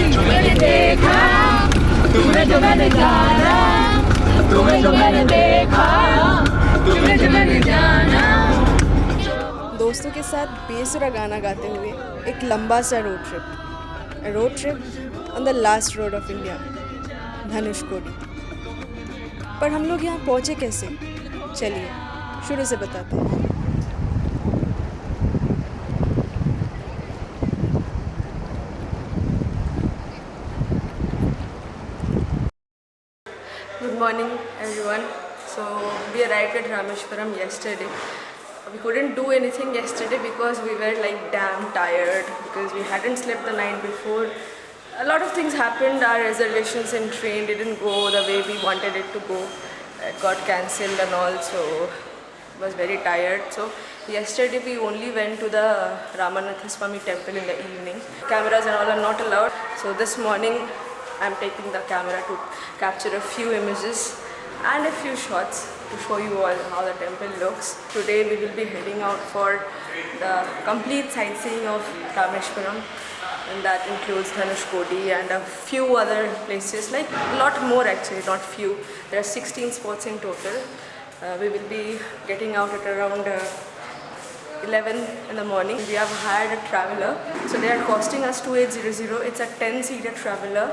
मैंने देखा तुम्हें जो मैंने जाना, तुम्हें जो मैंने देखा, तुम्हें जो मैंने जाना। दोस्तों के साथ बेसुरा गाना गाते हुए एक लंबा सा road trip on the last road of India, Dhanushkodi. पर हम लोग यहाँ पहुँचे कैसे? चलिए शुरू से बताते हैं। Good morning everyone. So we arrived at Rameshwaram yesterday. We couldn't do anything yesterday because we were like damn tired because we hadn't slept the night before. A lot of things happened. Our reservations in train didn't go the way we wanted it to go. It got cancelled and all, so was very tired. So yesterday we only went to the Ramanatha Swami temple in the evening. Cameras and all are not allowed. So this morning I'm taking the camera to capture a few images and a few shots to show you all how the temple looks. Today we will be heading out for the complete sightseeing of Rameshwaram, and that includes Dhanushkodi and a few other places, like a lot more actually, not few. There are 16 spots in total. We will be getting out at around 11 in the morning. We have hired a traveler, so they are costing us 2800. It's a 10-seater traveler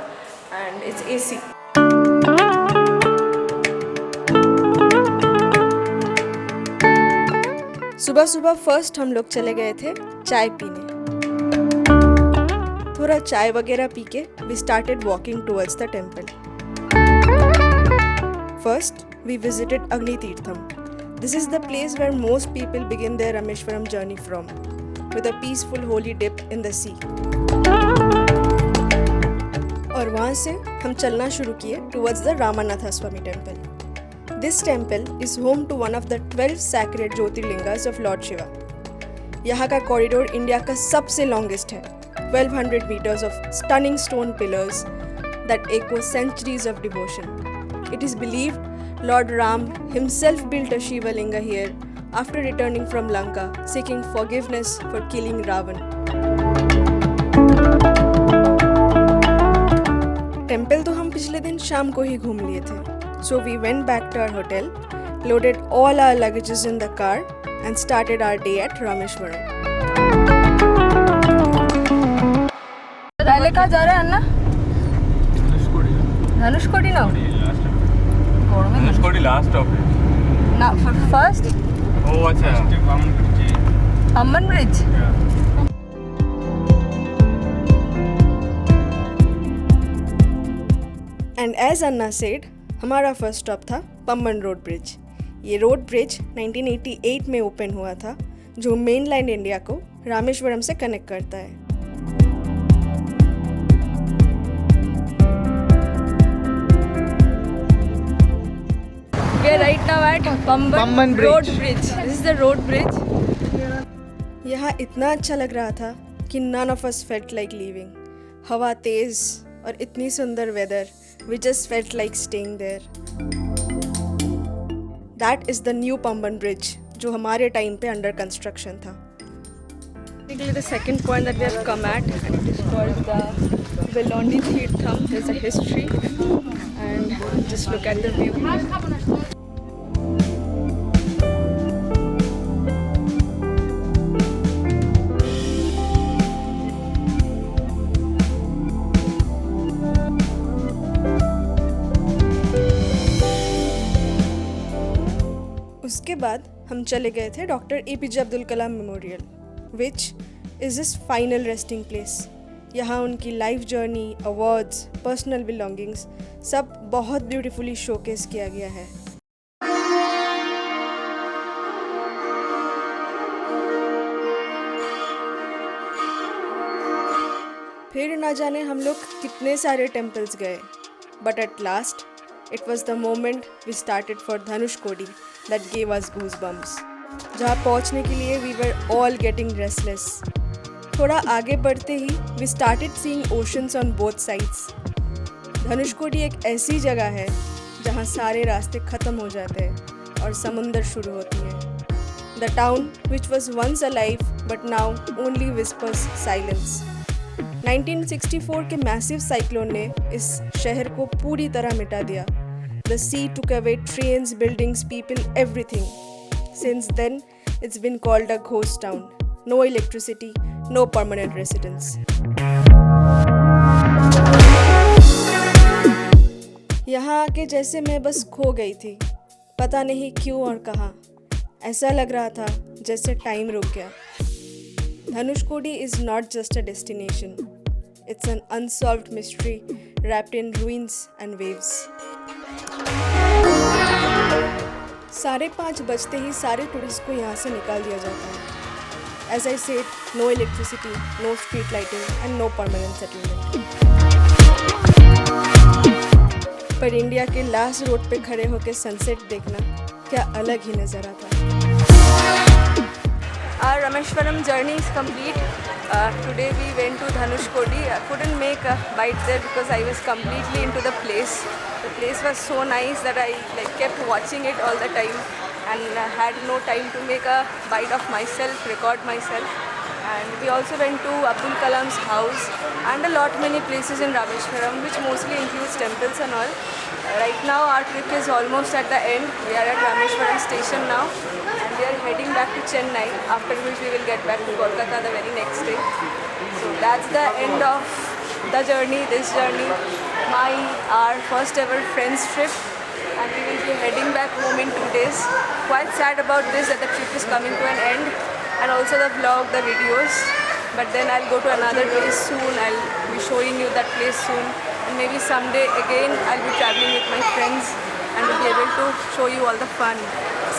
and it's AC. सुबह सुबह first हम लोग चले गए थे चाय पीने। थोड़ा चाय वगैरह पी के we started walking towards the temple. First, we visited Agni Tirtham. This is the place where most people begin their Rameshwaram journey from, with a peaceful holy dip in the sea. और वहाँ से हम चलना शुरू किए towards the Ramanatha Swami temple. This temple is home to one of the 12 sacred Jyotirlingas of Lord Shiva. यहाँ का corridor India का सबसे लॉन्गेस्ट है, 1200 meters of stunning stone pillars that echo centuries of devotion. It is believed Lord Ram himself built a Shiva Linga here after returning from Lanka, seeking forgiveness for killing Ravan. Temple तो हम पिछले दिन शाम को ही घूम लिए थे. So we went back to our hotel, loaded all our luggages in the car and started our day at Rameshwaram. पहले कहाँ जा रहे हैं अन्ना? धनुषकोडी ना? धनुषकोडी लास्ट स्टॉप है ना, फर्स्ट? ओह अच्छा, Pamban bridge? And as Anna said, हमारा फर्स्ट स्टॉप था पम्बन रोड ब्रिज. ये रोड ब्रिज 1988 में ओपन हुआ था, जो मेनलैंड इंडिया को रामेश्वरम से कनेक्ट करता है. Right now at Pamban Road Bridge. This is the road bridge. यहाँ इतना अच्छा लग रहा था कि none of us felt like leaving. हवा तेज और इतनी सुंदर weather. We just felt like staying there. That is the new Pamban Bridge, जो हमारे टाइम पे under construction था. Basically the second point that we have come at, and it is called the Velondi Tirtham. There's a history, and just look at the view. उसके बाद हम चले गए थे doctor APJ Abdul Kalam memorial, which is his final resting place. यहाँ उनकी life journey, awards, personal belongings सब बहुत ब्यूटीफुली शोकेस किया गया है. फिर ना जाने हम लोग कितने सारे टेम्पल्स गए, but at last it was the moment we started for Dhanushkodi that gave us goosebumps. जहाँ पहुँचने के लिए we were all getting restless. थोड़ा आगे बढ़ते ही we started seeing oceans on both sides. Dhanushkodi एक ऐसी जगह है जहाँ सारे रास्ते ख़त्म हो जाते हैं और समुंदर शुरू होती है. The town which was once alive but now only whispers silence. 1964 के मैसिव साइक्लोन ने इस शहर को पूरी तरह मिटा दिया. The sea took away trains, buildings, people, everything. Since then, it's been called a ghost town. No electricity, no permanent residents. यहाँ आके जैसे मैं बस खो गई थी. पता नहीं क्यों और कहाँ. ऐसा लग रहा था जैसे टाइम रुक गया. Dhanushkodi is not just a destination. It's an unsolved mystery wrapped in ruins and waves. 5:30 बजते ही सारे टूरिस्ट को यहाँ से निकाल दिया जाता है. As I said, no electricity, no street lighting and no permanent settlement. पर इंडिया के लास्ट रोड पे खड़े होकर सनसेट देखना क्या अलग ही नज़ारा था. Our Rameshwaram journey is complete. Today we went to Dhanushkodi. I couldn't make a bite there because I was completely into the place. The place was so nice that I kept watching it all the time and had no time to make a bite of myself, record myself. And we also went to Abdul Kalam's house and a lot many places in Rameshwaram, which mostly includes temples and all. Right now our trip is almost at the end. We are at Rameshwaram station now and we are heading back to Chennai, after which we will get back to Kolkata the very next day. So that's the end of the journey, this journey, our first ever friends trip, and we will be heading back home in 2 days. Quite sad about this, that the trip is coming to an end, and also the vlog, the videos. But then I'll go to another place soon. I'll be showing you that place soon, and maybe someday again I'll be traveling with my friends and will be able to show you all the fun.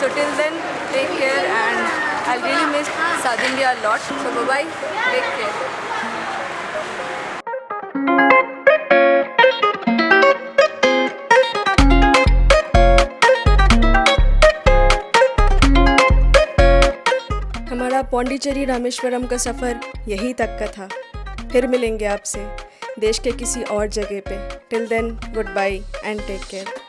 So till then, take care, and I'll really miss South India a lot. So bye bye, take care. हमारा पौंडीचेरी रामेश्वरम का सफ़र यहीं तक का था. फिर मिलेंगे आपसे देश के किसी और जगह पे. Till then, goodbye and take care.